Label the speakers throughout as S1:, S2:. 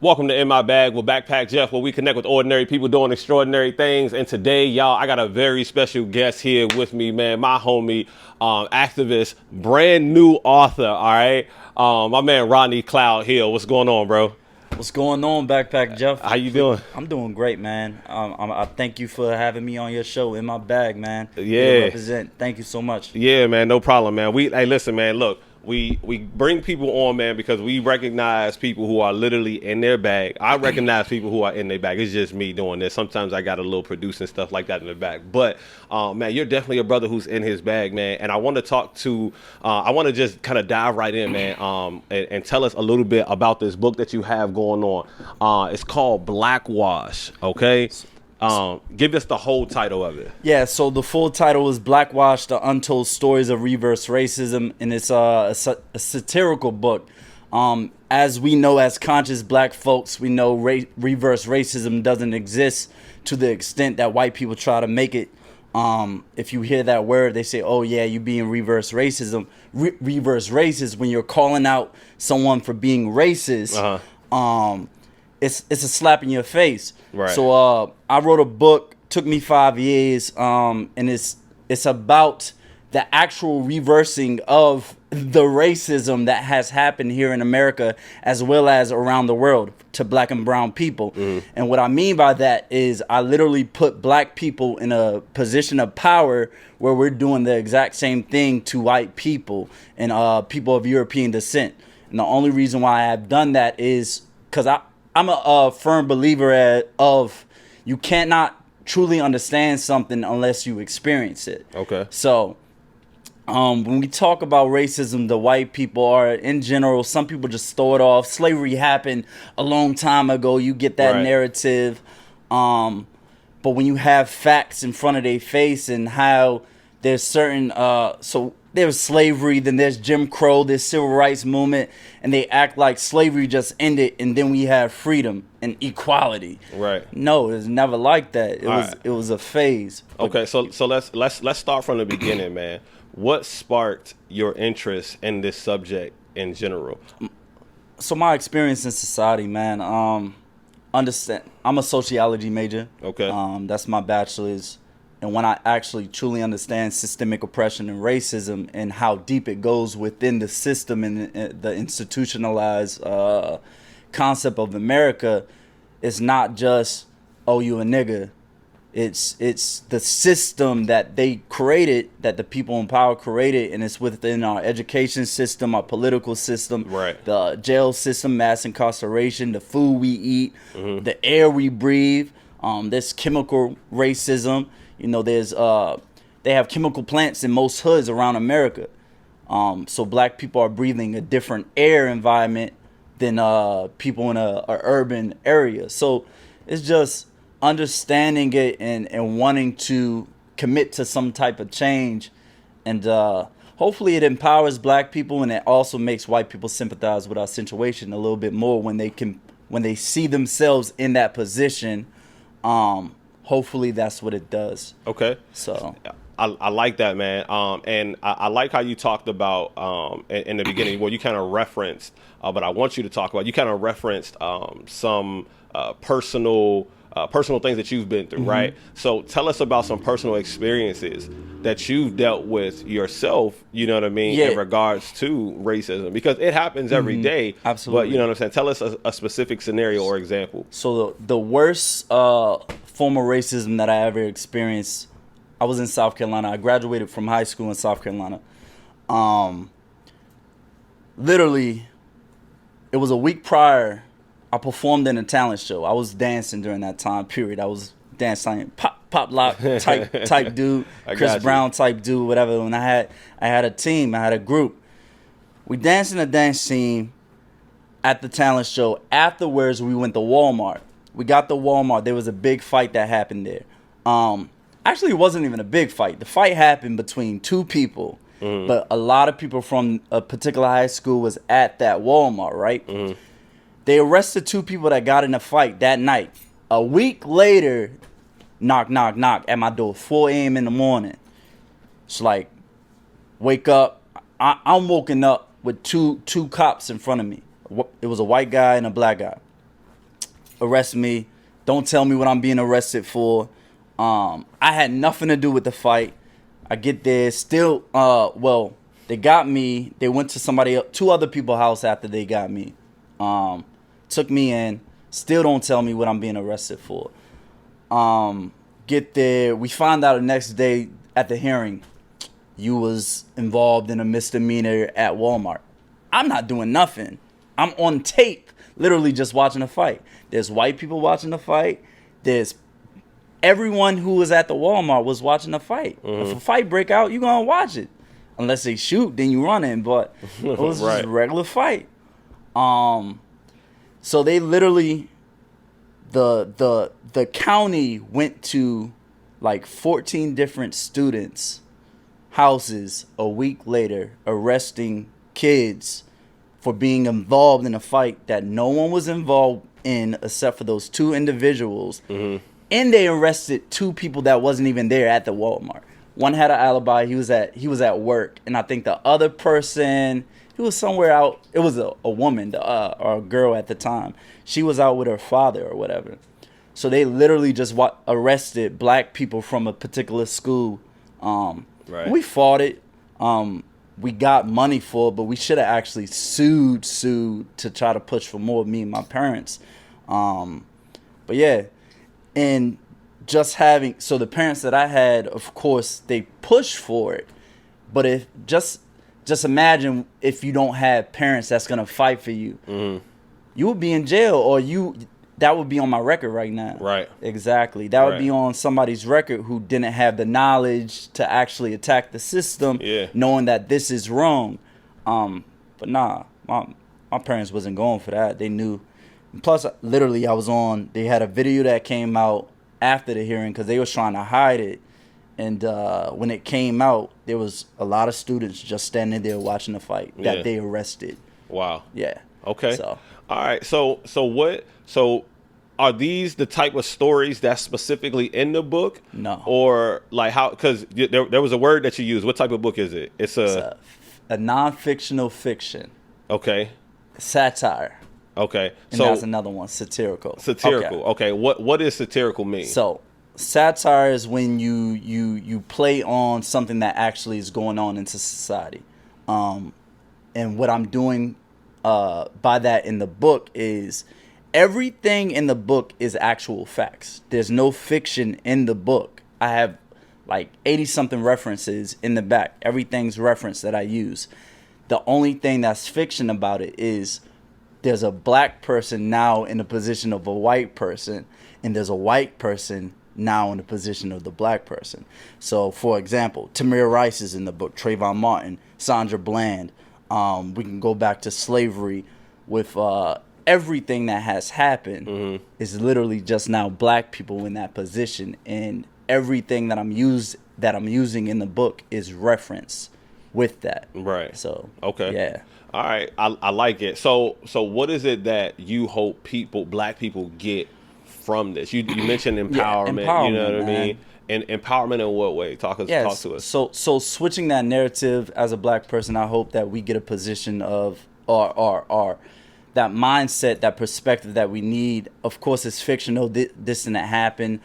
S1: Welcome to In My Bag with Backpack Jeff, where we connect with ordinary people doing extraordinary things. And today, y'all, I got a very special guest here with me, man. My homie, activist, brand new author, all right? My man, Rodney Cloud-Hill. What's going on, bro?
S2: What's going on, Backpack Jeff?
S1: How you doing?
S2: I'm doing great, man. I thank you for having me on your show, In My Bag, man.
S1: Yeah.
S2: Represent. Thank you so much.
S1: Yeah, man, no problem, man. Hey, listen, man, look. We bring people on, man, because we recognize people who are literally in their bag. I recognize people who are in their bag. It's just me doing this. Sometimes I got a little producing stuff like that in the back. But, man, you're definitely a brother who's in his bag, man. And I want to I want to just kind of dive right in, man, and tell us a little bit about this book that you have going on. It's called Blackwash, okay? Give us the whole title of it.
S2: Yeah, so the full title is Blackwash, The Untold Stories of Reverse Racism, and it's a satirical book. As we know, as conscious black folks, we know reverse racism doesn't exist to the extent that white people try to make it. If you hear that word, they say, oh yeah, you being reverse racism. Reverse racist, when you're calling out someone for being racist, it's a slap in your face.
S1: Right.
S2: So I wrote a book, took me 5 years, and it's about the actual reversing of the racism that has happened here in America as well as around the world to black and brown people. And what I mean by that is I literally put black people in a position of power where we're doing the exact same thing to white people and people of European descent. And the only reason why I've done that is because I'm a firm believer of you cannot truly understand something unless you experience it.
S1: Okay.
S2: So when we talk about racism, the white people are, in general, some people just throw it off. Slavery happened a long time ago. You get that narrative. But when you have facts in front of their face and how there's certain... so there's slavery, then there's Jim Crow, there's civil rights movement, and they act like slavery just ended and then we have freedom and equality.
S1: Right.
S2: No, it was never like that. It was a phase.
S1: Okay, so let's start from the beginning, man. What sparked your interest in this subject in general?
S2: So my experience in society, man, understand, I'm a sociology major. Okay. That's my bachelor's. And when I actually truly understand systemic oppression and racism and how deep it goes within the system and the institutionalized concept of America, it's not just, oh, you a nigga. It's the system that they created, that the people in power created, and it's within our education system, our political system, the jail system, mass incarceration, the food we eat, the air we breathe. There's chemical racism. You know, they have chemical plants in most hoods around America. So black people are breathing a different air environment than people in a urban area. So it's just understanding it and wanting to commit to some type of change. And hopefully it empowers black people, and it also makes white people sympathize with our situation a little bit more when they see themselves in that position. Hopefully that's what it does.
S1: Okay.
S2: So
S1: I like that, man. And I like how you talked about in the beginning. Well, you kind of referenced, but I want you to talk about. You kind of referenced some personal things that you've been through, right? So tell us about some personal experiences that you've dealt with yourself. You know what I mean, in regards to racism, because it happens every day.
S2: Absolutely.
S1: But you know what I'm saying. Tell us a specific scenario or example.
S2: So the worst form of racism that I ever experienced, I was in South Carolina. I graduated from high school in South Carolina. Literally, it was a week prior, I performed in a talent show. I was dancing during that time period. I was dancing, pop lock type dude, Chris Brown type dude, whatever. And I had a team, I had a group. We danced in a dance team at the talent show. Afterwards, we went to Walmart. We got to Walmart. There was a big fight that happened there. Actually, it wasn't even a big fight. The fight happened between two people, but a lot of people from a particular high school was at that Walmart, right? They arrested two people that got in a fight that night. A week later, knock, knock, knock at my door, 4 a.m. in the morning. It's like, wake up. I'm woken up with two cops in front of me. It was a white guy and a black guy. arrest me. Don't tell me what I'm being arrested for. I had nothing to do with the fight. I get there, still, they got me. They went to two other people's house after they got me. Took me in. Still don't tell me what I'm being arrested for. Get there. We find out the next day at the hearing, you was involved in a misdemeanor at Walmart. I'm not doing nothing. I'm on tape, literally just watching the fight. There's white people watching the fight. There's everyone who was at the Walmart was watching the fight. Mm-hmm. If a fight break out, you're going to watch it. Unless they shoot, then you run in. But it was just a regular fight. So they literally, the county went to like 14 different students' houses a week later, arresting kids for being involved in a fight that no one was involved in except for those two individuals. Mm-hmm. And they arrested two people that wasn't even there at the Walmart. One had an alibi. He was at work, and I think the other person, he was somewhere out. It was a woman, or a girl at the time. She was out with her father or whatever. So they literally just arrested black people from a particular school. Right. We fought it. We got money for it, but we should have actually sued to try to push for more, me and my parents. But yeah, and just having, so the parents that I had, of course, they pushed for it. But if just imagine if you don't have parents that's gonna fight for you, mm-hmm. you would be in jail, or that would be on my record right now. Right. Exactly. That would be on somebody's record who didn't have the knowledge to actually attack the system, knowing that this is wrong. But nah, my parents wasn't going for that. They knew. Plus, literally, they had a video that came out after the hearing because they was trying to hide it. And when it came out, there was a lot of students just standing there watching the fight that they arrested. Wow. Yeah.
S1: Okay. So. All right. So are these the type of stories that's specifically in the book? No. Or like how? Because there was a word that you used. What type of book is it? It's a
S2: non-fictional fiction.
S1: Okay.
S2: Satire.
S1: Okay.
S2: And that's another one. Satirical.
S1: Satirical. Okay. What does satirical mean?
S2: So satire is when you play on something that actually is going on into society. And what I'm doing by that in the book is everything in the book is actual facts. There's no fiction in the book. I have like 80 something references in the back. Everything's reference that I use. The only thing that's fiction about it is there's a black person now in the position of a white person, and there's a white person now in the position of the black person. So, for example, Tamir Rice is in the book, Trayvon Martin, Sandra Bland. We can go back to slavery with everything that has happened is literally just now black people in that position, and everything that I'm using in the book is reference with that. Right. So
S1: okay. Yeah. All right. I like it. So what is it that you hope black people get from this? You mentioned empowerment. Empowerment, you know what I mean? And empowerment in what way? Talk to us.
S2: So switching that narrative as a black person, I hope that we get a position of or that mindset, that perspective that we need. Of course, it's fictional. This and that happened.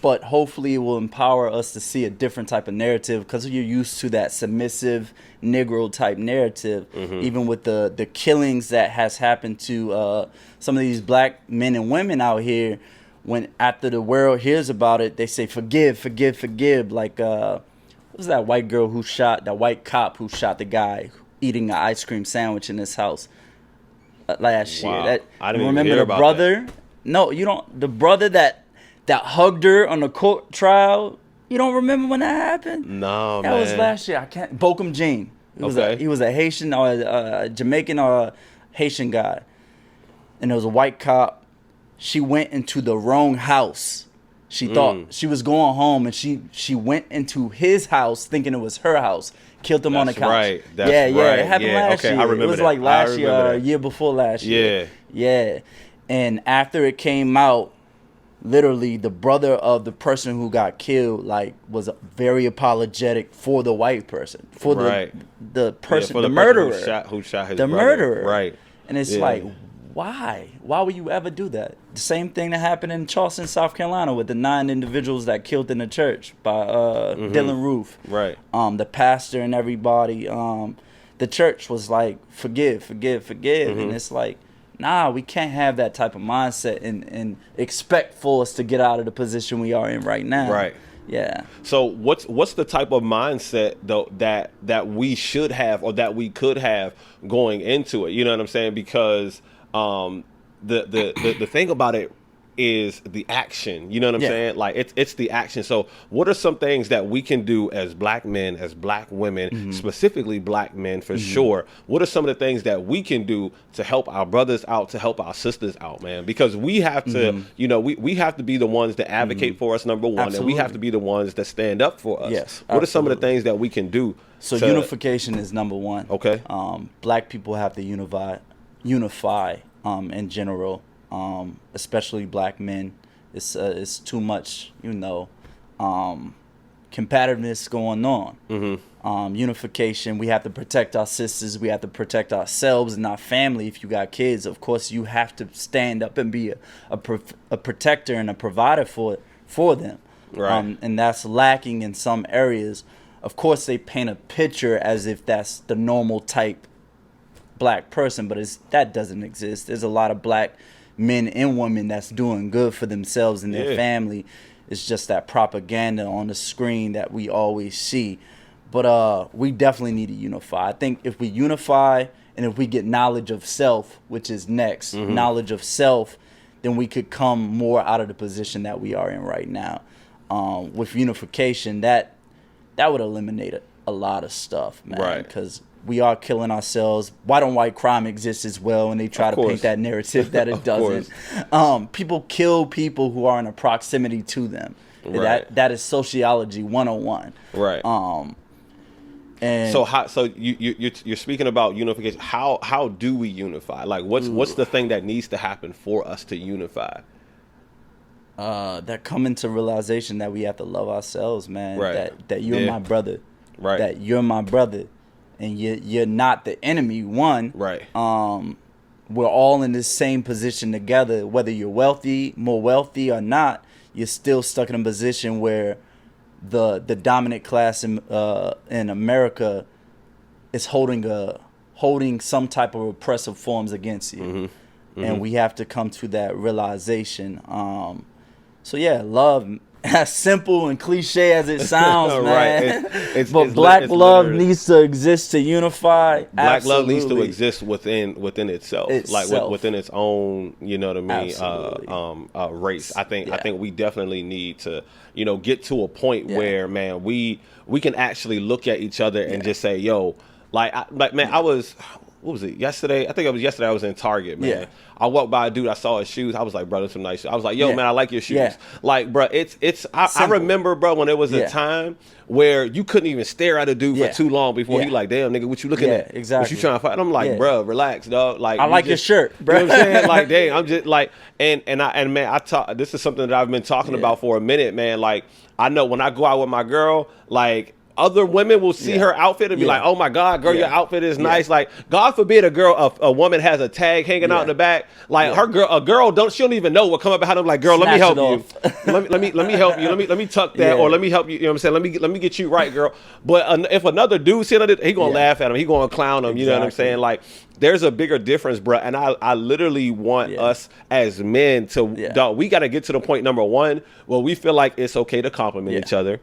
S2: But hopefully it will empower us to see a different type of narrative, because you're used to that submissive Negro type narrative, even with the killings that has happened to some of these black men and women out here. When after the world hears about it, they say, forgive, forgive, forgive. Like, what was that white cop who shot the guy eating an ice cream sandwich in his house last year?
S1: I didn't remember the
S2: brother.
S1: That.
S2: No, you don't. The brother that hugged her on the court trial. You don't remember when that happened?
S1: No,
S2: man. That was last year. I can't. Bokum Jean. He was a Haitian or a Jamaican or a Haitian guy. And there was a white cop. She went into the wrong house. She thought she was going home, and she went into his house thinking it was her house. Killed him on the couch.
S1: Right. That's
S2: right.
S1: It
S2: happened last year.
S1: I remember
S2: it was
S1: that.
S2: like last year or a year before last year. Yeah. And after it came out, literally the brother of the person who got killed was very apologetic for the white person, the person, the murderer,
S1: who shot his
S2: the
S1: brother.
S2: murderer.
S1: Right.
S2: And it's like, why would you ever do that? The same thing that happened in Charleston, South Carolina, with the 9 individuals that killed in the church by Dylan Roof,
S1: right?
S2: The pastor and everybody. The church was like, forgive, and it's like, nah, we can't have that type of mindset and expect for us to get out of the position we are in right now.
S1: Right.
S2: Yeah.
S1: So what's the type of mindset though that we should have or that we could have going into it? You know what I'm saying? Because the thing about it is the action. You know what I'm saying? Like it's the action. So what are some things that we can do as black men, as black women, specifically black men for sure? What are some of the things that we can do to help our brothers out, to help our sisters out, man? Because we have to, you know, we have to be the ones that advocate for us, number one, and we have to be the ones that stand up for us.
S2: Yes,
S1: what are some of the things that we can do?
S2: So unification is number one.
S1: Okay.
S2: Black people have to unify in general. Especially black men. It's too much, you know, competitiveness going on. Unification. We have to protect our sisters. We have to protect ourselves and our family. If you got kids, of course, you have to stand up and be a protector and a provider for them.
S1: Right.
S2: And that's lacking in some areas. Of course, they paint a picture as if that's the normal type black person, but that doesn't exist. There's a lot of black men and women that's doing good for themselves and their family. It's just that propaganda on the screen that we always see. But we definitely need to unify. I think if we unify and if we get knowledge of self, which is next, knowledge of self, then we could come more out of the position that we are in right now. With unification, that would eliminate a lot of stuff, man.
S1: Right.
S2: Because we are killing ourselves. White on white crime exists as well, and they try to paint that narrative that it doesn't. People kill people who are in a proximity to them.
S1: Right.
S2: That is sociology 101.
S1: Right.
S2: And
S1: so you're speaking about unification. How do we unify? Like what's the thing that needs to happen for us to unify?
S2: That coming to realization that we have to love ourselves, man.
S1: Right.
S2: That you're my brother.
S1: Right.
S2: That you're my brother. And you're not the enemy, one.
S1: Right.
S2: We're all in this same position together. Whether you're more wealthy or not, you're still stuck in a position where the dominant class in America is holding some type of oppressive forms against you. And we have to come to that realization. So yeah, love. As simple and cliche as it sounds, man. But black love needs to exist to unify.
S1: Black love needs to exist within itself, like within its own, you know what I mean, race. I think we definitely need to, you know, get to a point where, man, we can actually look at each other and just say, yo, man, I was. What was it? Yesterday? I think it was yesterday. I was in Target, man.
S2: Yeah.
S1: I walked by a dude. I saw his shoes. I was like, bro, that's some nice shoes. I was like, yo, man, I like your shoes.
S2: Yeah.
S1: Like, bro, I remember, bro, when there was a time where you couldn't even stare at a dude for too long before he like, damn, nigga, what you looking at?
S2: Exactly.
S1: What you trying to fight? And I'm like, bro, relax, dog. Like,
S2: I like your shirt, bro.
S1: You know what I'm saying? Like, damn, I'm just like, and man, this is something that I've been talking about for a minute, man. Like, I know when I go out with my girl, like, other women will see her outfit and be like, "Oh my God, girl, your outfit is nice." Like, God forbid a woman has a tag hanging out in the back. Like a girl she don't even know what come up behind her. Like, girl, let me help you. let me help you. Let me tuck that, or let me help you. You know what I'm saying? Let me get you right, girl. But if another dude see it, he gonna laugh at him. He gonna clown him. You know what I'm saying? Like, there's a bigger difference, bro. And I literally want us as men to, dog, we got to get to the point, number one, where we feel like it's okay to compliment each other.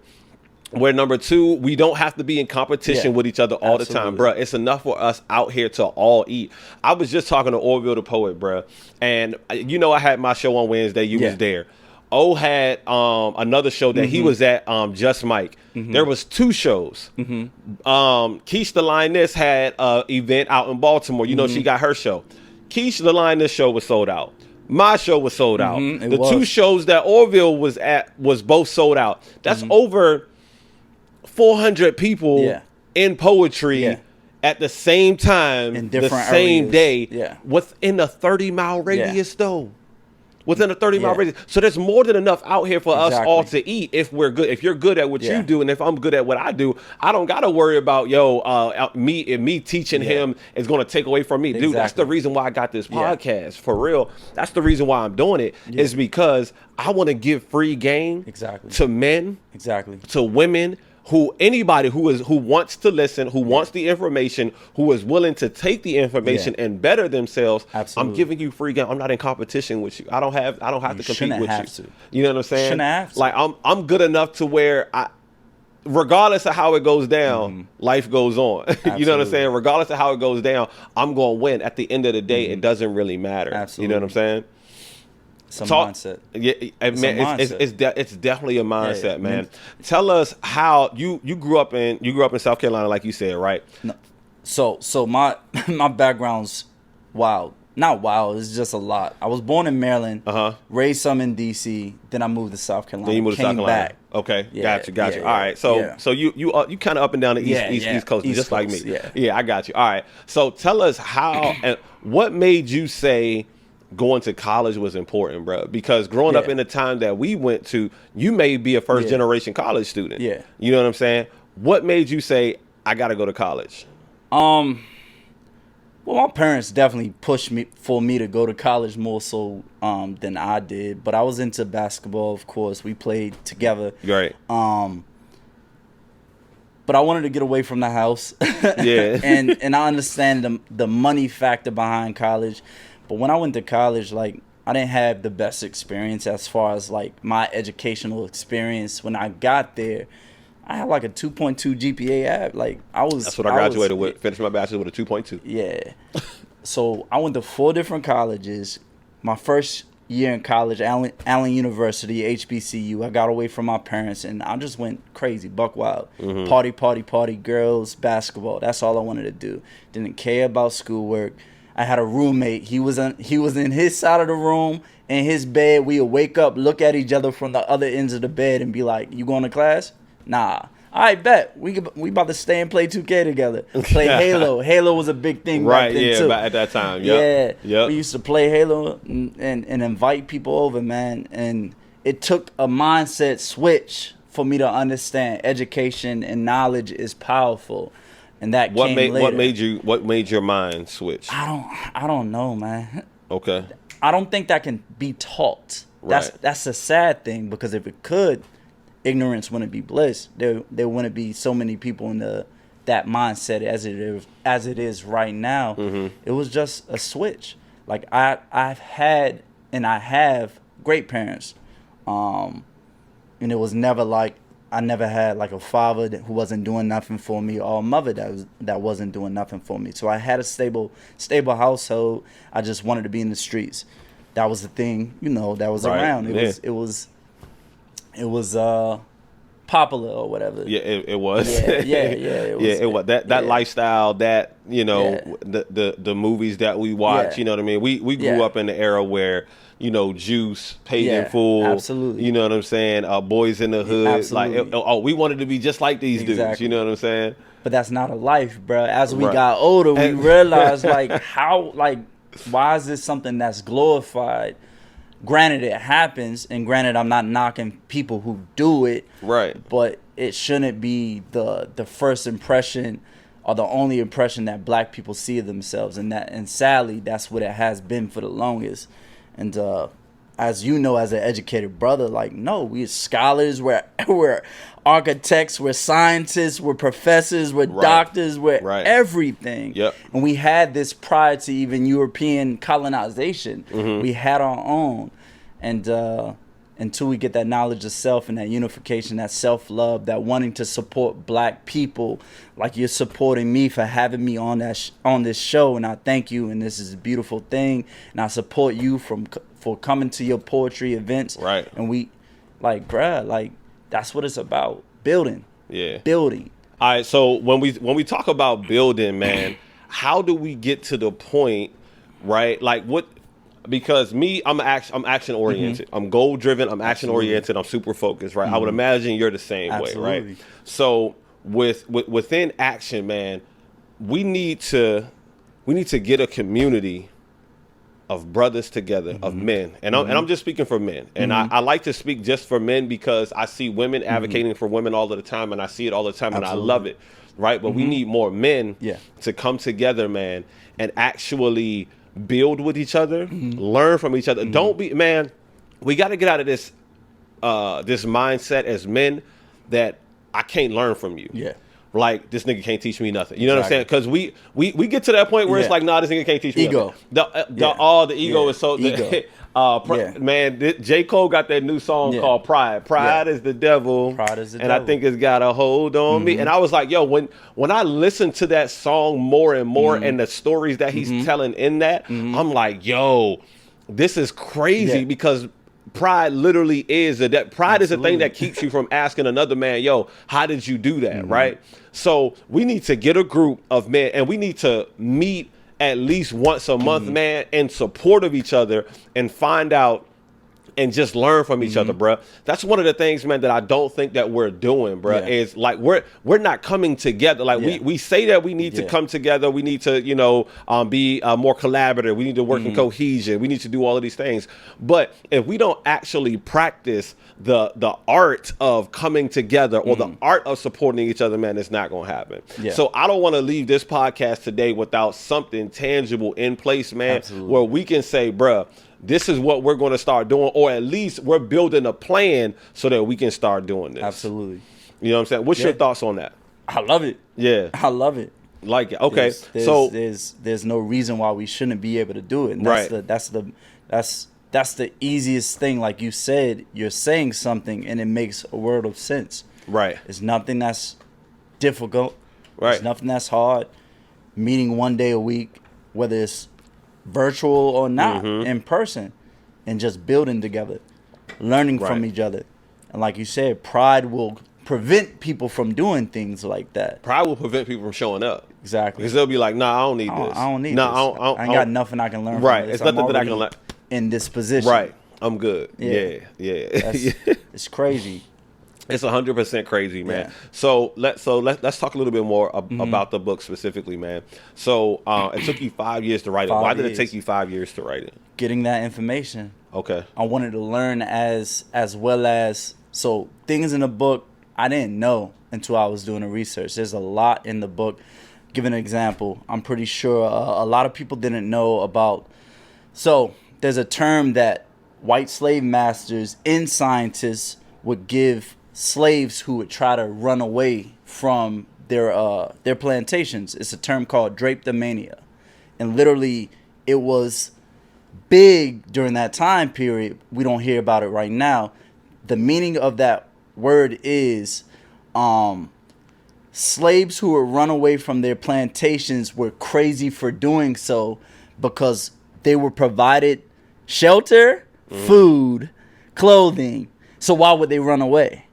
S1: Where number two, we don't have to be in competition with each other all the time, bro. It's enough for us out here to all eat. I was just talking to Orville the Poet, bro. And, you know, I had my show on Wednesday. You was there. O had another show that he was at, Just Mike. There was 2 shows. Keish the Lioness had an event out in Baltimore. You know, she got her show. Keish the Lioness show was sold out. My show was sold out. The 2 shows that Orville was at was both sold out. That's over 400 people in poetry at the same time,
S2: in different
S1: the same
S2: areas.
S1: day, within a 30-mile radius, though. within a 30-mile radius. So there's more than enough out here for us all to eat if we're good. If you're good at what you do, and if I'm good at what I do, I don't got to worry about, me teaching him is going to take away from me. Dude, that's the reason why I got this podcast. For real. That's the reason why I'm doing it is because I want to give free game to men, to women, anybody who wants to listen, who wants the information, who is willing to take the information and better themselves. Absolutely. I'm giving you free game. I'm not in competition with you. I don't have to compete with you. You know what I'm saying? Shouldn't have to. Like I'm good enough to where regardless of how it goes down, life goes on. You know what I'm saying? Regardless of how it goes down, I'm going to win. At the end of the day, it doesn't really matter. Absolutely. You know what I'm saying?
S2: It's a mindset.
S1: Yeah, it's definitely a mindset, man. Tell us how you grew up in South Carolina, like you said, right?
S2: No. So my background's wild. Not wild, it's just a lot. I was born in Maryland, raised some in DC, then I moved to South Carolina.
S1: Then you moved to South Carolina.
S2: Back.
S1: Okay, gotcha. All right, so you kind of up and down the East Coast, just like me. Yeah, I got you. All right, so tell us how and what made you say going to college was important, bro? Because growing up in the time that we went to, you may be a first generation college student. Yeah. You know what I'm saying? What made you say, I got to go to college?
S2: Well, my parents definitely pushed me to go to college more so than I did. But I was into basketball, of course. We played together.
S1: Right.
S2: But I wanted to get away from the house.
S1: Yeah.
S2: and I understand the money factor behind college. But when I went to college, like, I didn't have the best experience as far as, like, my educational experience. When I got there, I had, like, a 2.2 GPA.
S1: That's what I graduated with. Finished my bachelor's with a 2.2.
S2: Yeah. So I went to 4 different colleges. My first year in college, Allen University, HBCU, I got away from my parents, and I just went crazy, buck wild. Party, girls, basketball. That's all I wanted to do. Didn't care about schoolwork. I had a roommate. He was in his side of the room, in his bed. We would wake up, look at each other from the other ends of the bed, and be like, "You going to class?" Nah. All right, bet. We about to stay and play 2K together. Play Halo. Halo was a big thing back then, too.
S1: At that time. Yep.
S2: Yeah. We used to play Halo and invite people over, man. And it took a mindset switch for me to understand education and knowledge is powerful. And that came later.
S1: What made your mind switch?
S2: I don't know, man.
S1: Okay.
S2: I don't think that can be taught. Right. That's a sad thing, because if it could, ignorance wouldn't be bliss. There wouldn't be so many people in that mindset as it is right now. It was just a switch. Like I've had and I have great parents, and it was never like I never had like a father who wasn't doing nothing for me, or a mother that wasn't doing nothing for me. So I had a stable household. I just wanted to be in the streets. That was the thing, that was around. It was popular or whatever.
S1: Yeah, it was.
S2: It was.
S1: That lifestyle, that the movies that we watch. You know what I mean? We grew up in the era where Juice, Paid in Full.
S2: Absolutely.
S1: You know what I'm saying? Boys in the Hood.
S2: Absolutely.
S1: Like, we wanted to be just like these dudes. You know what I'm saying?
S2: But that's not a life, bro. As we got older, we realized why is this something that's glorified? Granted, it happens, and granted, I'm not knocking people who do it.
S1: Right.
S2: But it shouldn't be the first impression or the only impression that black people see of themselves, and sadly, that's what it has been for the longest. And as you know, as an educated brother, no, we're scholars, we're architects, we're scientists, we're professors, we're doctors, we're everything.
S1: Yep.
S2: And we had this prior to even European colonization. We had our own. And until we get that knowledge of self and that unification, that self-love, that wanting to support black people, like you're supporting me for having me on this show, and I thank you, and this is a beautiful thing, and I support you for coming to your poetry events.
S1: Right.
S2: And we, bruh, that's what it's about. Building.
S1: Yeah.
S2: Building.
S1: All right, so when we talk about building, man, how do we get to the point, right? Like what? Because I'm action oriented. I'm goal driven. I'm action oriented. I'm super focused, right? I would imagine you're the same way, right? So within action, man, we need to get a community of brothers together, of men, and I'm just speaking for men, and I like to speak just for men because I see women advocating for women all of the time, and I see it all the time, and I love it, right? But we need more men to come together, man, and actually build with each other, learn from each other. Don't be, man, we got to get out of this this mindset as men that I can't learn from you.
S2: Yeah.
S1: Like, this nigga can't teach me nothing. You know what I'm saying? Because we get to that point where it's like, nah, this nigga can't teach me
S2: ego.
S1: nothing. The ego is so...
S2: Ego.
S1: Man, J. Cole got that new song called Pride. Pride is the devil.
S2: Pride is the
S1: and
S2: devil.
S1: I think it's got a hold on me. And I was like, yo, when I listen to that song more and more and the stories that he's telling in that, I'm like, yo, this is crazy because... Pride literally is pride is the thing that keeps you from asking another man, yo, how did you do that, right? So we need to get a group of men and we need to meet at least once a month, man, in support of each other and find out and just learn from each other, bro. That's one of the things, man, that I don't think that we're doing, bro. Is like we're not coming together. Like we say that we need to come together. We need to, be more collaborative. We need to work in cohesion. We need to do all of these things. But if we don't actually practice the art of coming together or the art of supporting each other, man, it's not going to happen. So I don't want to leave this podcast today without something tangible in place, man, where we can say, bro, this is what we're going to start doing, or at least we're building a plan so that we can start doing this.
S2: Absolutely.
S1: You know what I'm saying? What's your thoughts on that?
S2: I love it.
S1: Yeah.
S2: I love it.
S1: Like it. Okay.
S2: There's no reason why we shouldn't be able to do it. And that's the easiest thing. Like you said, you're saying something and it makes a world of sense.
S1: Right.
S2: It's nothing that's difficult.
S1: Right.
S2: It's nothing that's hard. Meeting one day a week, whether it's virtual or not, in person, and just building together, learning from each other. And like you said, pride will prevent people from doing things like that.
S1: Pride will prevent people from showing up.
S2: Exactly.
S1: Because they'll be like, nah, I don't need this.
S2: I don't need this. I ain't got nothing I can learn from this.
S1: It's nothing that I can learn.
S2: In this position.
S1: Right. I'm good. Yeah.
S2: It's crazy.
S1: It's 100% crazy, man. So let's talk a little bit more about the book specifically, man. So it took you 5 years to write it. Why did it take you 5 years to write it?
S2: Getting that information.
S1: Okay.
S2: I wanted to learn as well as, so things in the book I didn't know until I was doing the research. There's a lot in the book. Give an example. I'm pretty sure a lot of people didn't know about. So there's a term that white slave masters and scientists would give slaves who would try to run away from their plantations. It's a term called drapedomania, and literally it was big during that time period. We don't hear about it right now. The meaning of that word is slaves who would run away from their plantations were crazy for doing so because they were provided shelter, food, clothing. So why would they run away?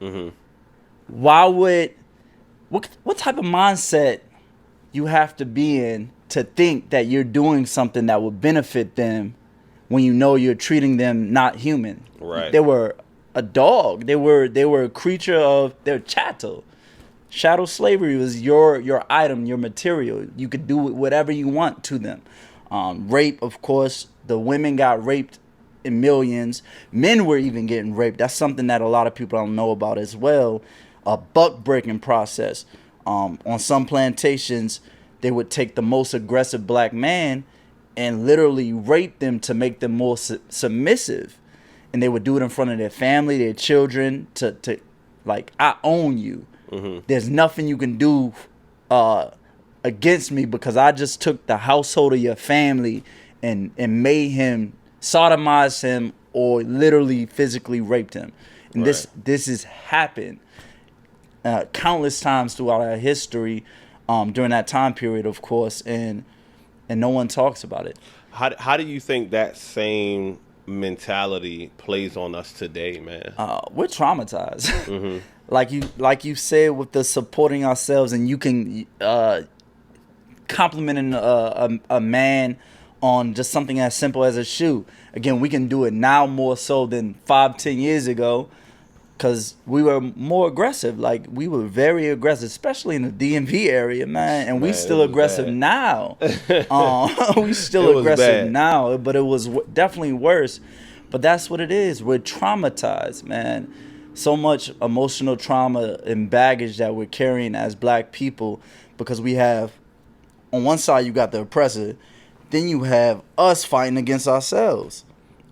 S2: Why would... What type of mindset you have to be in to think that you're doing something that would benefit them when you know you're treating them not human?
S1: Right.
S2: They were a dog. They were a creature of... They're chattel. Chattel slavery was your item, your material. You could do whatever you want to them. Rape, of course. The women got raped in millions. Men were even getting raped. That's something that a lot of people don't know about as well. A buck breaking process. On some plantations, they would take the most aggressive black man and literally rape them to make them more submissive. And they would do it in front of their family, their children, to like, I own you. There's nothing you can do against me because I just took the household of your family and made him, sodomized him, or literally physically raped him. And this has happened countless times throughout our history during that time period, of course, and no one talks about it.
S1: How do you think that same mentality plays on us today, man?
S2: We're traumatized. Like you said, with the supporting ourselves, and you can complimenting a man on just something as simple as a shoe. Again, we can do it now more so than 5-10 years ago. Because we were more aggressive. Like, we were very aggressive, especially in the DMV area, man. And we still aggressive now. We still aggressive now, but it was definitely worse. But that's what it is. We're traumatized, man. So much emotional trauma and baggage that we're carrying as black people, because we have, on one side, you got the oppressor, then you have us fighting against ourselves.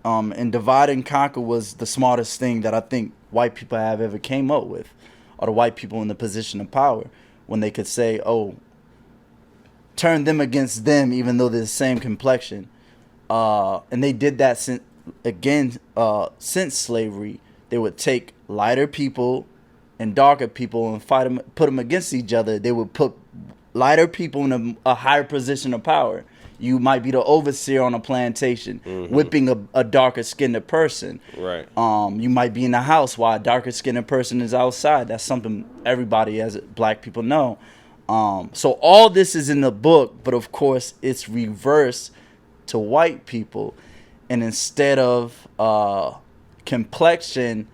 S2: And divide and conquer was the smartest thing that I think white people have ever came up with, or the white people in the position of power, when they could say, oh, turn them against them, even though they're the same complexion. And they did that since slavery. They would take lighter people and darker people and fight them, put them against each other. They would put lighter people in a higher position of power. You might be the overseer on a plantation, whipping a darker skinned person.
S1: Right.
S2: You might be in the house while a darker skinned person is outside. That's something everybody as black people know. So all this is in the book, but of course it's reversed to white people. And instead of complexion,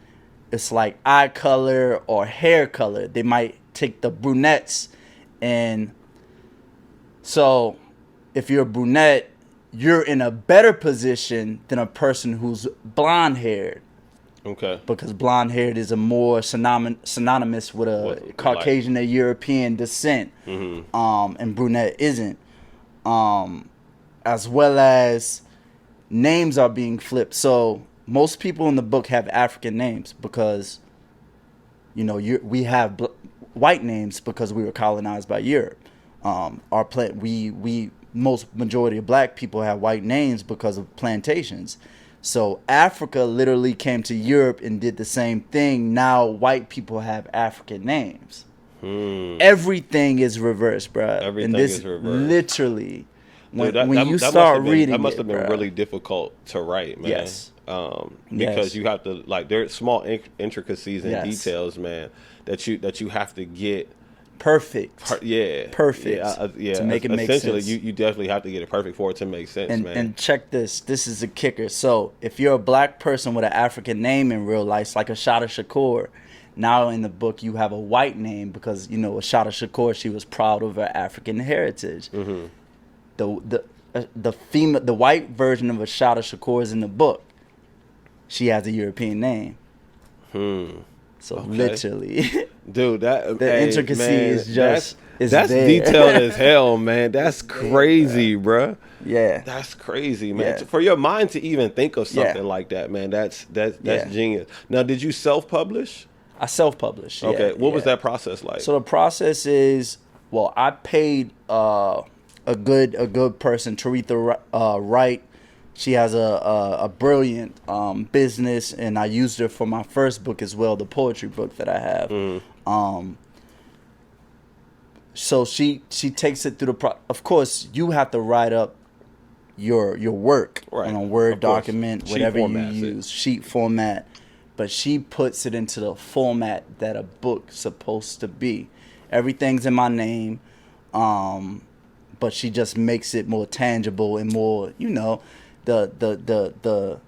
S2: it's like eye color or hair color. They might take the brunettes. And so if you're a brunette, you're in a better position than a person who's blonde haired.
S1: Okay.
S2: Because blonde haired is a more synonymous with a Caucasian or European descent. And brunette isn't. As well as names are being flipped. So most people in the book have African names because, you know, we have white names because we were colonized by Europe. Most majority of black people have white names because of plantations. So Africa literally came to Europe and did the same thing. Now white people have African names. Everything is reversed, bro.
S1: Everything is reversed.
S2: Literally, when you
S1: that
S2: start reading,
S1: that must have been
S2: bro,
S1: really difficult to write, man.
S2: Yes.
S1: Because you have to, like, there's small intricacies and details, man, that you have to get
S2: perfect.
S1: Perfect
S2: to make it make sense.
S1: Essentially, you definitely have to get it perfect for it to make sense, man.
S2: And check this. This is a kicker. So if you're a black person with an African name in real life, like Ashada Shakur, now in the book you have a white name because, you know, Ashada Shakur, she was proud of her African heritage. The white version of Ashada Shakur is in the book. She has a European name. So literally,
S1: dude, the
S2: intricacy is just
S1: that's
S2: there.
S1: Detailed as hell, man. That's crazy, bruh.
S2: Yeah,
S1: that's crazy, man. Yeah. For your mind to even think of something like that, man, that's genius. Now, did you self-publish?
S2: I self-published.
S1: Okay, what was that process like?
S2: So the process is, well, I paid a good person, Taretha Wright. She has a brilliant business, and I used her for my first book as well, the poetry book that I have. So she takes it through of course, you have to write up your work on a Word document, whatever you use, sheet format. But she puts it into the format that a book's supposed to be. Everything's in my name, but she just makes it more tangible and more, you know, the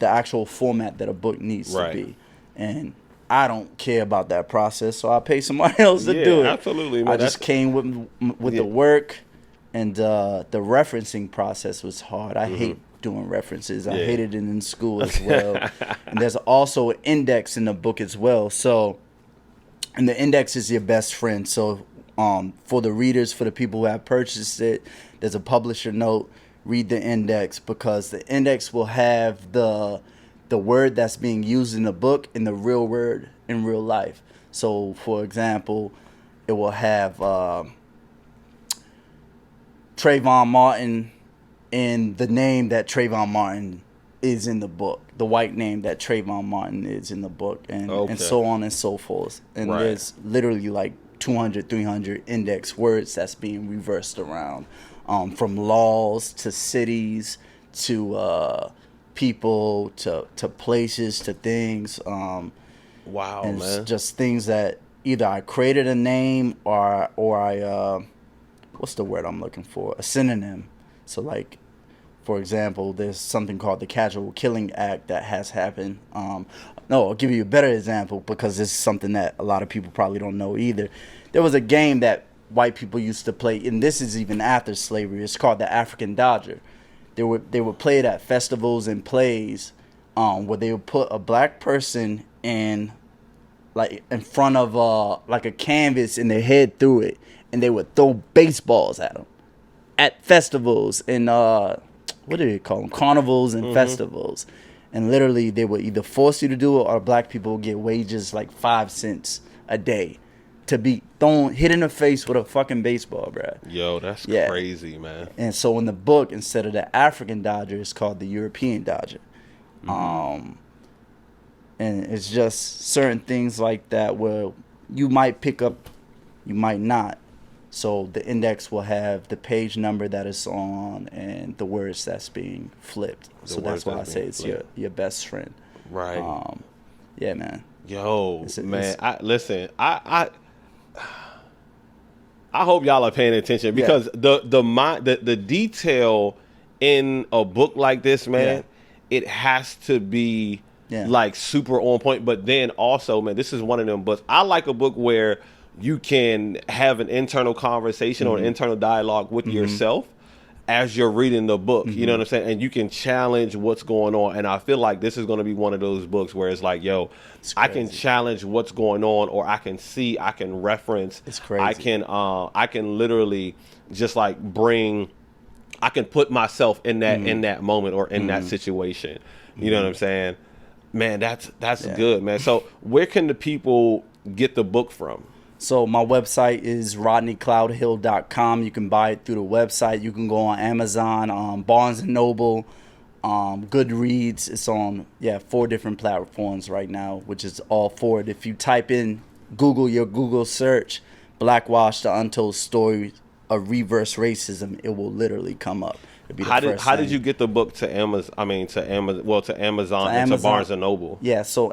S2: actual format that a book needs to be. And I don't care about that process, so I pay somebody else to do it.
S1: Absolutely, man.
S2: I just came with the work, and the referencing process was hard. I hate doing references. I hated it in school as well. And there's also an index in the book as well. So, and the index is your best friend. So for the readers, for the people who have purchased it, there's a publisher note. Read the index, because the index will have the word that's being used in the book and the real word in real life. So, for example, it will have Trayvon Martin and the name that Trayvon Martin is in the book, the white name that Trayvon Martin is in the book, and so on and so forth. And there's literally like 200, 300 index words that's being reversed around, from laws to cities to people to places to things.
S1: Wow,
S2: and
S1: man.
S2: It's just things that either I created a name or I what's the word I'm looking for? A synonym. So, like, for example, there's something called the Casual Killing Act that has happened. No, I'll give you a better example because this is something that a lot of people probably don't know either. There was a game that white people used to play, and this is even after slavery. It's called the African Dodger. They would play it at festivals and plays, where they would put a black person in front of like a canvas and their head through it, and they would throw baseballs at them at festivals and what do they call them? Carnivals and festivals. And literally, they would either force you to do it, or black people would get wages like 5 cents a day to be hit in the face with a fucking baseball, bro.
S1: Yo, that's crazy, man.
S2: And so in the book, instead of the African Dodger, it's called the European Dodger. And it's just certain things like that where you might pick up, you might not. So the index will have the page number that it's on and the words that's being flipped. So that's why I say it's your best friend.
S1: Right.
S2: Yeah, man.
S1: Yo, man. I hope y'all are paying attention because the detail in a book like this, man, it has to be like super on point. But then also, man, this is one of them books. I like a book where you can have an internal conversation or an internal dialogue with yourself as you're reading the book. You know what I'm saying? And you can challenge what's going on. And I feel like this is going to be one of those books where it's like, yo, I can challenge what's going on, or I can see, I can reference.
S2: It's crazy.
S1: I can literally just like I can put myself in that moment or in that situation. You know what I'm saying? Man, that's good, man. So where can the people get the book from?
S2: So my website is rodneycloudhill.com. You can buy it through the website. You can go on Amazon, Barnes & Noble, Goodreads. It's on 4 different platforms right now, which is all 4. If you type in your Google search, Blackwash, the Untold Story of Reverse Racism, it will literally come up.
S1: How did you get the book to Amazon? to Amazon and to Barnes & Noble?
S2: Yeah, so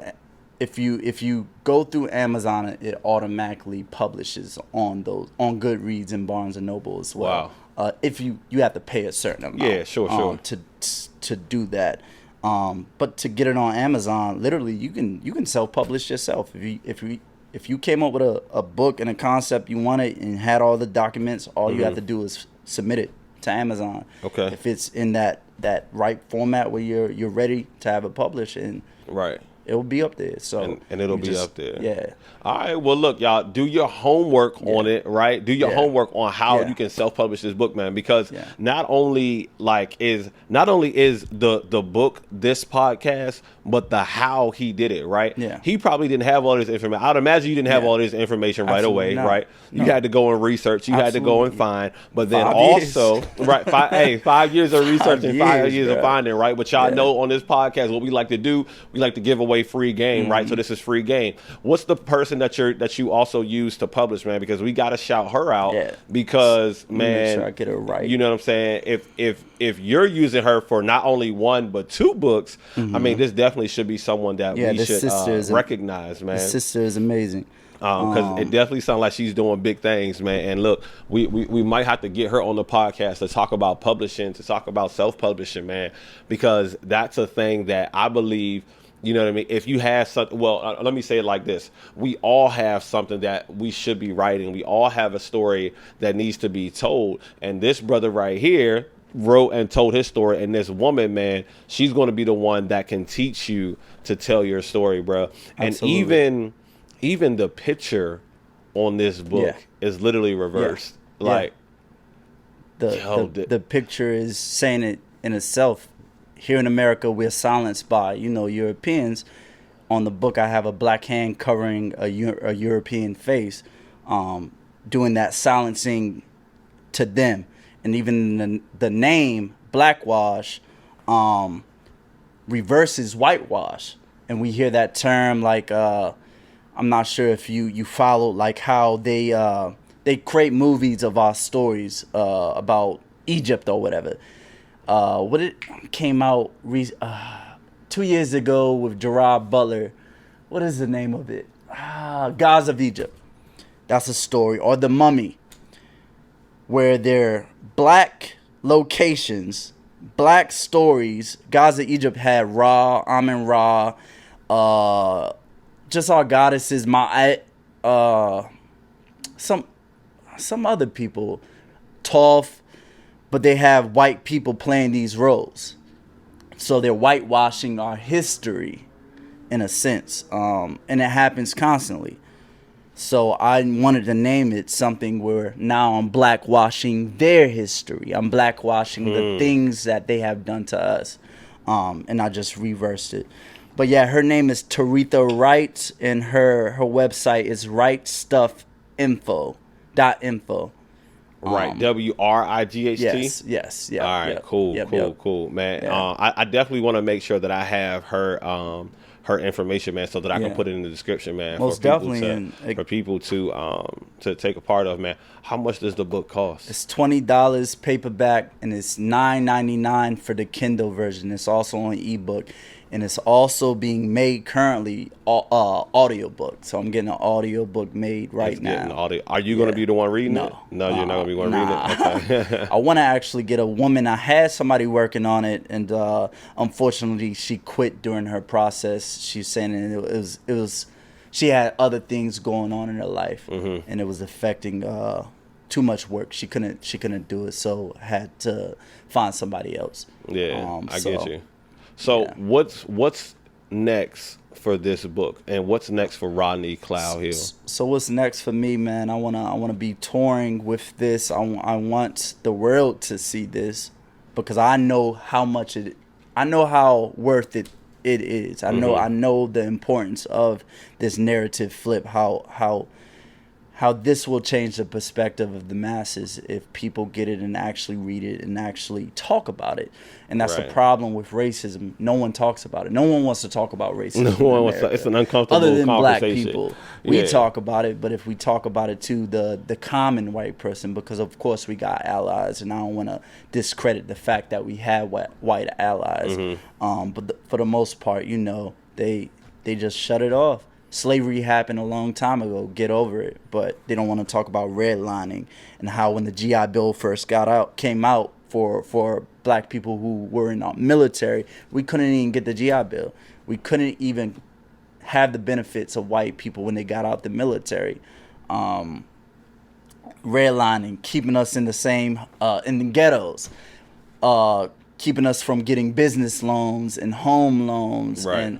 S2: if you go through Amazon, it automatically publishes on Goodreads and Barnes and Noble as well.
S1: Wow.
S2: If you have to pay a certain amount.
S1: Yeah, sure.
S2: To do that, but to get it on Amazon, literally you can self-publish yourself. If you came up with a book and a concept you wanted and had all the documents, all you have to do is submit it to Amazon.
S1: Okay.
S2: If it's in that right format where you're ready to have it published, and
S1: right.
S2: It'll be up there. So
S1: and it'll be up there.
S2: Yeah.
S1: All right. Well, look, y'all, do your homework on it, right? Do your homework on how you can self-publish this book, man. Because not only is the book this podcast, but the how he did it, right?
S2: Yeah.
S1: He probably didn't have all this information. I'd imagine you didn't have all this information right away, right? You had to go and research. You had to go and find. But then 5 years of research and 5 years of finding, right? But y'all know on this podcast what we like to do. We like to give away free game, right? So this is free game. What's the person that you also use to publish, man? Because we got to shout her out because, man,
S2: make sure I get it right.
S1: You know what I'm saying? If you're using her for not only 1 but 2 books, I mean, this definitely should be someone that we should recognize, man.
S2: The sister is amazing.
S1: Because it definitely sounds like she's doing big things, man. And look, we might have to get her on the podcast to talk about publishing, to talk about self-publishing, man, because that's a thing that I believe. You know what I mean? If you have something, let me say it like this. We all have something that we should be writing. We all have a story that needs to be told. And this brother right here wrote and told his story. And this woman, man, she's going to be the one that can teach you to tell your story, bro.
S2: Absolutely.
S1: And even the picture on this book is literally reversed. Like
S2: the picture is saying it in itself. Here in America, we're silenced by, Europeans. On the book, I have a black hand covering a European face, doing that silencing to them. And even the name Blackwash reverses whitewash. And we hear that term like, I'm not sure if you follow like how they create movies of our stories about Egypt or whatever. What it came out 2 years ago with Gerard Butler. What is the name of it? Gods of Egypt. That's a story. Or The Mummy, where they're black locations, black stories. Gods of Egypt had Ra, Amun Ra, Just our goddesses, some other people, Toph, but they have white people playing these roles. So they're whitewashing our history in a sense. And it happens constantly. So I wanted to name it something where now I'm blackwashing their history. I'm blackwashing the things that they have done to us. And I just reversed it. But yeah, her name is Taretha Wright, and her website is rightstuffinfo.info.
S1: Right, WRIGHT.
S2: Yes, yeah.
S1: All right, cool, man.
S2: Yeah.
S1: I definitely want to make sure that I have her information, man, so that I can put it in the description, man.
S2: Most definitely,
S1: for people to take a part of, man. How much does the book cost?
S2: It's $20 paperback, and it's $9.99 for the Kindle version. It's also on ebook. And it's also being made currently audiobook. So I'm getting an audiobook made right now.
S1: Are you going to be the one reading it? No, you're not going to be one reading it? Okay.
S2: I want to actually get a woman. I had somebody working on it, and unfortunately she quit during her process. She's saying it was she had other things going on in her life, and it was affecting too much work. She couldn't do it, so had to find somebody else.
S1: Yeah, I get you. So what's next for this book, and what's next for Rodney Cloud-Hill?
S2: So what's next for me, man? I wanna be touring with this. I want the world to see this, because I know how worth it is. I know the importance of this narrative flip. How this will change the perspective of the masses if people get it and actually read it and actually talk about it. And that's the problem with racism. No one talks about it. No one wants to talk about racism.
S1: No one wants to, it's an uncomfortable
S2: other than black
S1: conversation.
S2: people. We talk about it, but if we talk about it to the common white person, because of course we got allies, and I don't want to discredit the fact that we had white allies. But for the most part, they just shut it off. Slavery happened a long time ago. Get over it. But they don't want to talk about redlining and how when the GI Bill first came out for black people who were in our military, we couldn't even get the GI Bill. We couldn't even have the benefits of white people when they got out the military. Redlining, keeping us in the same in the ghettos, keeping us from getting business loans and home loans, and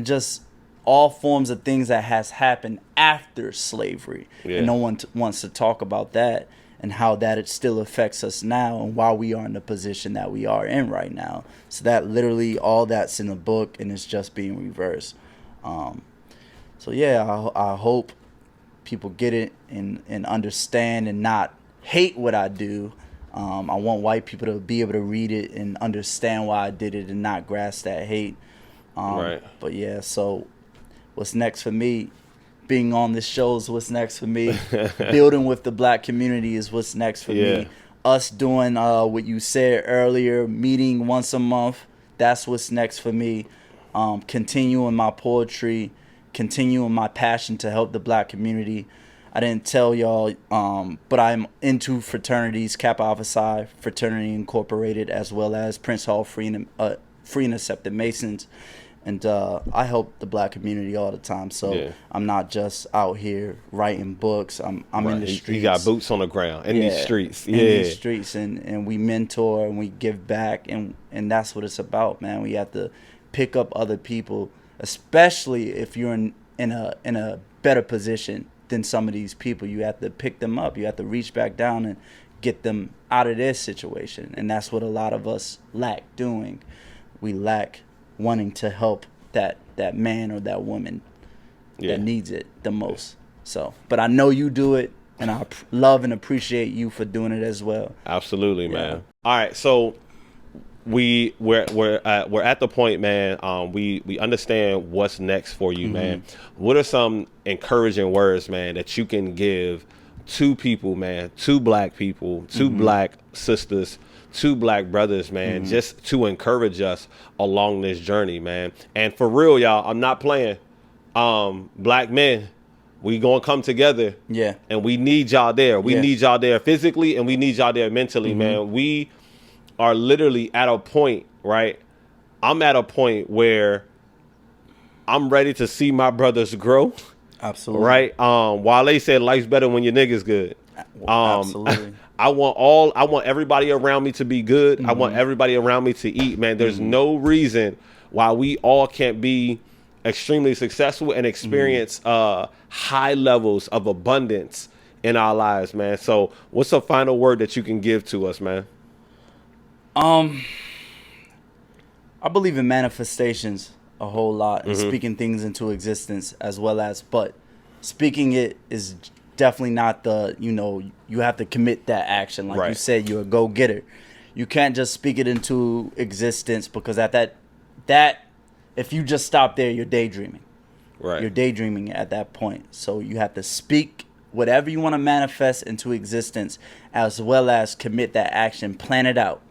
S2: just all forms of things that has happened after slavery. And no one wants to talk about that, and how that it still affects us now, and why we are in the position that we are in right now. So that literally all that's in the book, and it's just being reversed. So yeah, I hope people get it and understand and not hate what I do. I want white people to be able to read it and understand why I did it and not grasp that hate. But yeah, so what's next for me? Being on this show is what's next for me. Building with the black community is what's next for me. Us doing what you said earlier, meeting once a month, that's what's next for me. Continuing my poetry, continuing my passion to help the black community. I didn't tell y'all, but I'm into fraternities, Kappa Alpha Psi Fraternity Incorporated, as well as Prince Hall Free and Accepted Masons. And I help the black community all the time. So I'm not just out here writing books. I'm in the streets.
S1: You got boots on the ground in these streets.
S2: In these streets. And we mentor and we give back. And that's what it's about, man. We have to pick up other people, especially if you're in a better position than some of these people. You have to pick them up. You have to reach back down and get them out of their situation. And that's what a lot of us lack doing. We lack wanting to help that man or that woman that needs it the most. So, but I know you do it, and I love and appreciate you for doing it as well.
S1: Absolutely, man. All right, so we're at the point, man. We understand what's next for you, man. What are some encouraging words, man, that you can give to people, man, to black people, to black sisters, to black brothers, man, just to encourage us along this journey, man? And for real, y'all, I'm not playing. Black men, we gonna come together. Yeah. And we need y'all there. We need y'all there physically, and we need y'all there mentally, man. We are literally at a point, right? I'm at a point where I'm ready to see my brothers grow.
S2: Absolutely.
S1: Right. Wale said life's better when your nigga's good.
S2: Absolutely.
S1: I want everybody around me to be good. I want everybody around me to eat, man. There's no reason why we all can't be extremely successful and experience high levels of abundance in our lives, man. So what's a final word that you can give to us, man?
S2: I believe in manifestations a whole lot and speaking things into existence as well as, but speaking it is definitely not the, you have to commit that action. Like you said, you're a go-getter. You can't just speak it into existence because at that if you just stop there, you're daydreaming. Right. You're daydreaming at that point. So you have to speak whatever you want to manifest into existence as well as commit that action. Plan it out.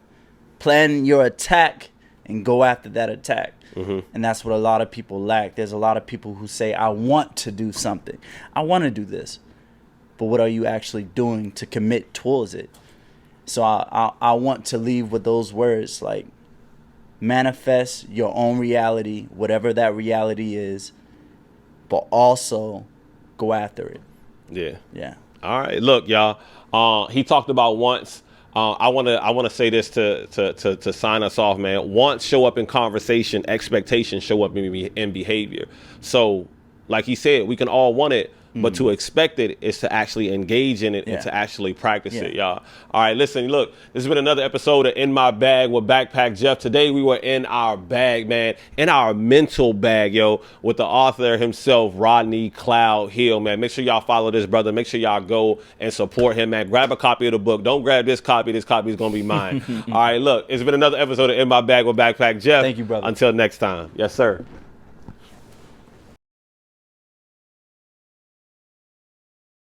S2: Plan your attack and go after that attack. And that's what a lot of people lack. There's a lot of people who say, I want to do something. I want to do this. But what are you actually doing to commit towards it? So I want to leave with those words, like manifest your own reality, whatever that reality is, but also go after it. Yeah. All
S1: right. Look, y'all. He talked about once. I want to say this to sign us off, man. Wants show up in conversation, expectations show up in behavior. So, like he said, we can all want it, but to expect it is to actually engage in it and to actually practice it, y'all. All right, listen, look, this has been another episode of In My Bag with Backpack Jeff. Today we were in our bag, man, in our mental bag, yo, with the author himself, Rodney Cloud-Hill, man. Make sure y'all follow this brother. Make sure y'all go and support him, man. Grab a copy of the book. Don't grab this copy. This copy is going to be mine. All right, look, it's been another episode of In My Bag with Backpack Jeff.
S2: Thank you, brother.
S1: Until next time. Yes, sir.